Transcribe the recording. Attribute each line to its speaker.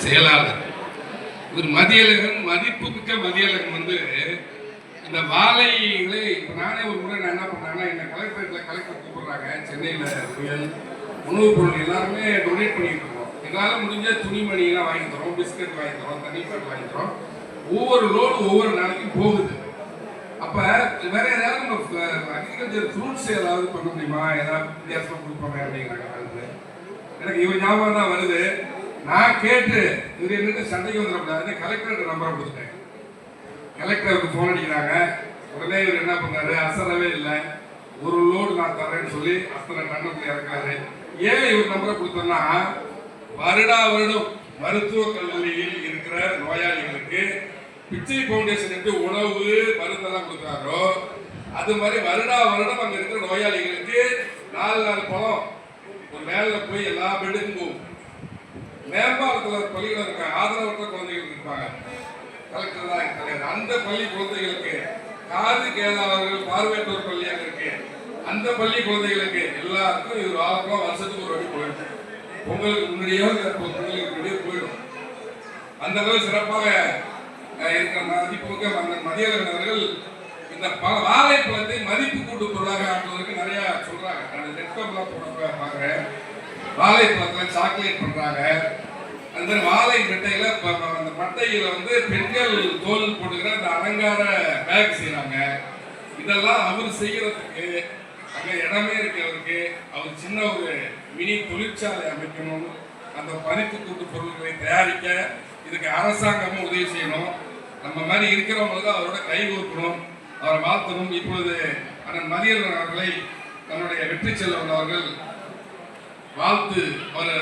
Speaker 1: செயலாளர். ஒரு மதியழகன், மதிப்புமிக்க மதியழகன் இந்த வாழைகளை நானே ஒரு முறை நான் என்ன பண்ணேன்னா, என்ன கலெக்டர் கூப்பிடுறாங்க. சென்னையில் புயல் உணவுப் பொருள் எல்லாருமே டொனேட் பண்ணிட்டு இருக்கோம். எங்களால் முடிஞ்ச துணிமணியெல்லாம் வாங்கி தரோம், பிஸ்கட் வாங்கி தரோம், தண்ணிப்பாட்டு வாங்கி தரோம். ஒவ்வொரு லோடு ஒவ்வொரு நாளைக்கும் போகுது. அப்போ வேற ஏதாவது நம்ம அக்ரிகல்ச்சர் ஃப்ரூட்ஸ் ஏதாவது பண்ண முடியுமா, ஏதாவது வித்தியாசமாக கொடுப்போமே அப்படிங்கிறாங்க. எனக்கு இவன் ஞாபகம் தான் வருது. நான் கேட்டு இவர் என்னட்டு சண்டைக்கு வந்துடக்கூடாதுன்னு கலெக்டர் நம்பரை கொடுத்துட்டேன். கலெக்டருக்கு ஃபோன் அடிக்கிறாங்க. உடனே இவர் என்ன பண்ணாரு, அசரவே இல்லை. ஒரு லோடு நான் தரேன்னு சொல்லி அத்தனை டன்னுக்கு இறக்குறாரு. ஏன் இவர் நம்பரை கொடுத்தோம்னா, வருடா வருடம் மருத்துவக் கல்லூரியில் இருக்கிற நோயாளிகளுக்கு பிச்சை பவுண்டேஷன் எப்படி உணவு மருந்தெல்லாம் கொடுக்குறாரோ, அது மாதிரி வருடா வருடம் அங்கே இருக்கிற நோயாளிகளுக்கு 4 பழம் ஒரு வேலையில் போய் எல்லா பெட்டுக்கும் போகும். மேம்பாலத்தில் ஒரு பள்ளிகள் இருக்காங்க, ஆதரவற்ற குழந்தைகள் இருப்பாங்க. கலெக்டர் தான் கிடையாது. அந்த பள்ளி குழந்தைகளுக்கு, காது கேளாதவர்கள் பார்வையற்றோர் பள்ளியாக இருக்கு, அந்த பள்ளி குழந்தைகளுக்கு எல்லாருக்கும் இது வருஷத்துக்கு ஒரு அடி போயிடும். பொங்கலுக்கு முன்னாடியோ பொங்கலுக்கு முன்னாடியே போயிடும். அந்த அளவு சிறப்பாக இருக்கிற மதிப்புமிக்க அந்த மதியழகன் அவர்கள் இந்த வாழைப்பழத்தை மதிப்பு கூட்டு பொருளாக ஆக்குவதற்கு நிறைய சொல்றாங்க. நான் நெட்வொர்க்லாம் போட பார்க்குறேன். வாழைப்பழத்துல சாக்லேட் பண்றாங்க. அந்த மாதிரி வாழை மட்டையில அந்த மட்டையில பெண்கள் தோல் போட்டுக்கிற அந்த அலங்கார பேக் செய்யறாங்க. இதெல்லாம் அவர் செய்யறதுக்கு அங்க இடமே இருக்கு. அவருக்கு அவர் சின்ன ஒரு மினி தொழிற்சாலை அமைக்கணும். அந்த மதிப்பு கூட்டு பொருட்களை தயாரிக்க இதுக்கு அரசாங்கமும் உதவி செய்யணும். நம்ம மாதிரி இருக்கிறவங்களுக்கு அவரோட கை கோர்க்கணும், அவரை வாழ்த்தணும். இப்பொழுது அண்ணன் மதியழகன் அவர்களை தன்னுடைய வெற்றி செல்வன் அவர்கள் வாழ்த்து அவர்